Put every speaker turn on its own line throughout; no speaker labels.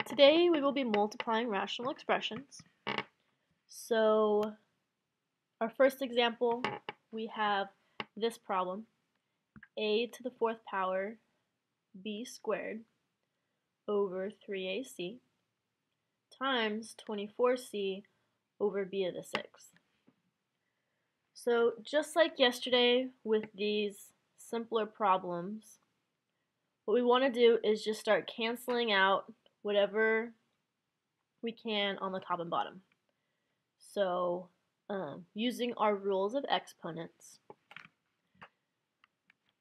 Today we will be multiplying rational expressions. So our first example, we have this problem, a to the fourth power b squared over 3ac times 24c over b to the sixth. So just like yesterday with these simpler problems, what we want to do is just start canceling out whatever we can on the top and bottom. So using our rules of exponents.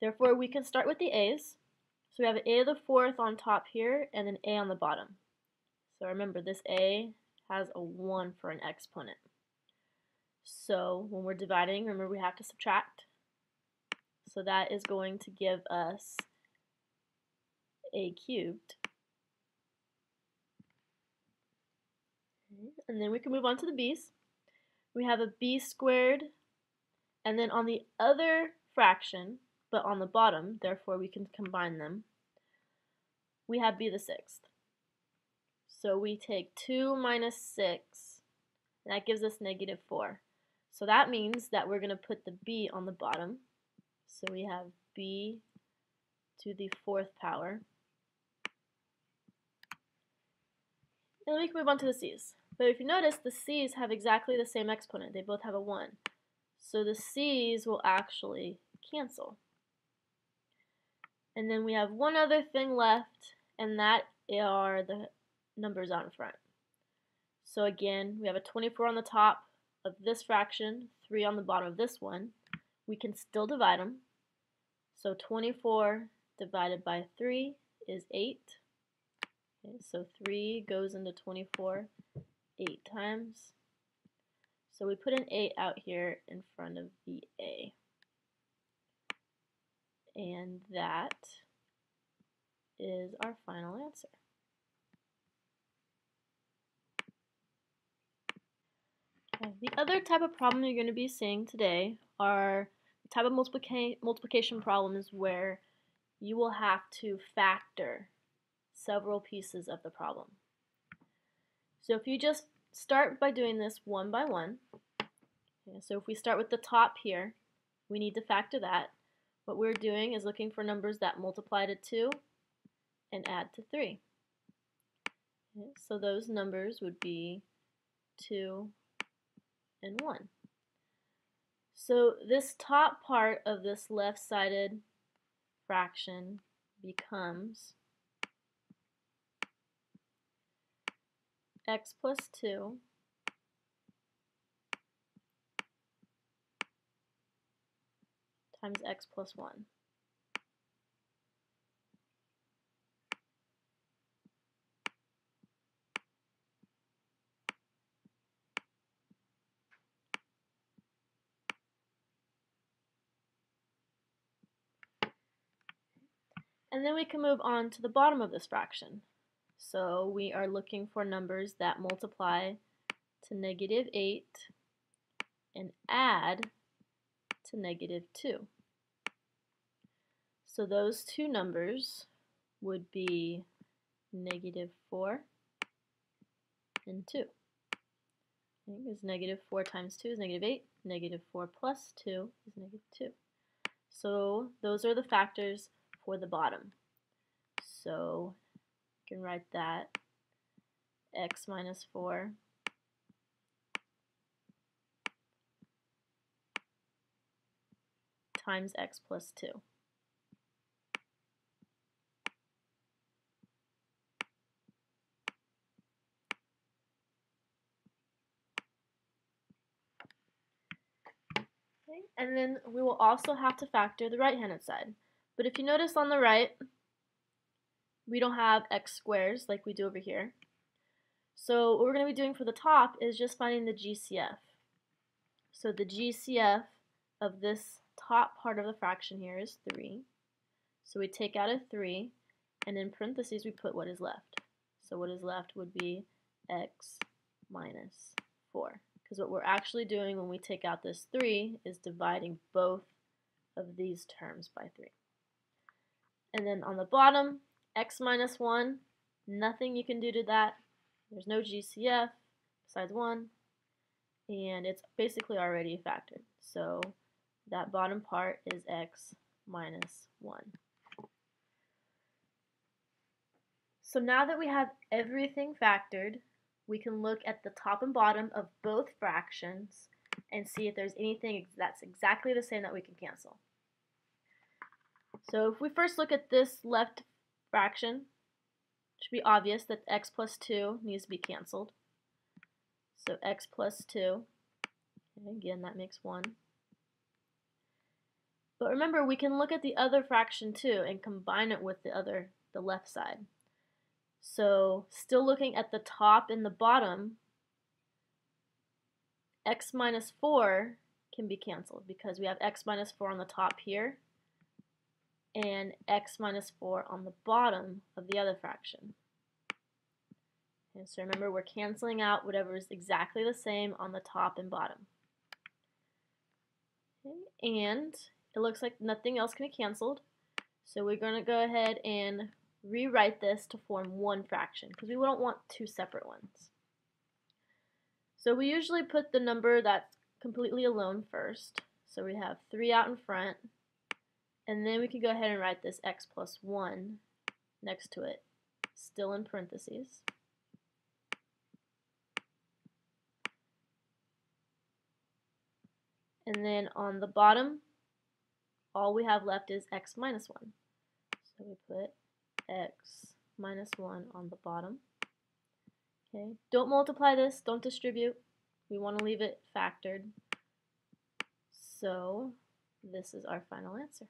Therefore, we can start with the a's. So we have a to the fourth on top here and an a on the bottom. So remember, this a has a 1 for an exponent. So when we're dividing, remember we have to subtract. So that is going to give us a cubed. And then we can move on to the b's. We have a b squared, and then on the other fraction, but on the bottom, therefore we can combine them, we have b to the sixth. So we take 2 minus 6, and that gives us negative 4. So that means that we're going to put the b on the bottom. So we have b to the fourth power. And then we can move on to the c's. But if you notice, the c's have exactly the same exponent. They both have a 1. So the c's will actually cancel. And then we have one other thing left, and that are the numbers out in front. So again, we have a 24 on the top of this fraction, 3 on the bottom of this one. We can still divide them. So 24 divided by 3 is 8. Okay, so 3 goes into 24 8 times. So we put an 8 out here in front of the a. And that is our final answer. Okay. The other type of problem you're going to be seeing today are the type of multiplication problems where you will have to factor several pieces of the problem. So if you just start by doing this one by one, okay, so if we start with the top here, we need to factor that. What we're doing is looking for numbers that multiply to 2 and add to 3. Okay, so those numbers would be 2 and 1. So this top part of this left-sided fraction becomes x plus 2 times x plus 1. And then we can move on to the bottom of this fraction. So we are looking for numbers that multiply to negative 8 and add to negative 2. So those two numbers would be negative 4 and 2. Because negative 4 times 2 is negative 8. Negative 4 plus 2 is negative 2. So those are the factors for the bottom. So you can write that x minus 4 times x plus 2. Okay. And then we will also have to factor the right-handed side. But if you notice on the right, we don't have x squares like we do over here. So what we're going to be doing for the top is just finding the GCF. So the GCF of this top part of the fraction here is 3. So we take out a 3, and in parentheses we put what is left. So what is left would be x minus 4. Because what we're actually doing when we take out this 3 is dividing both of these terms by 3. And then on the bottom, x minus 1 Nothing you can do to that. There's no GCF besides 1, and it's basically already factored. So that bottom part is x minus 1. So now that we have everything factored, we can look at the top and bottom of both fractions and see if there's anything that's exactly the same that we can cancel. So if we first look at this left fraction, it should be obvious that x plus 2 needs to be canceled. So x plus 2, and again that makes 1. But remember, we can look at the other fraction too and combine it with the left side. So still looking at the top and the bottom, x minus 4 can be canceled because we have x minus 4 on the top here and x minus 4 on the bottom of the other fraction. And so remember, we're canceling out whatever is exactly the same on the top and bottom. Okay, and it looks like nothing else can be canceled, so we're going to go ahead and rewrite this to form one fraction because we don't want two separate ones. So we usually put the number that's completely alone first. So we have 3 out in front, and then we can go ahead and write this x plus 1 next to it, still in parentheses. And then on the bottom, all we have left is x minus 1. So we put x minus 1 on the bottom. Okay, don't multiply this, don't distribute. We want to leave it factored. So this is our final answer.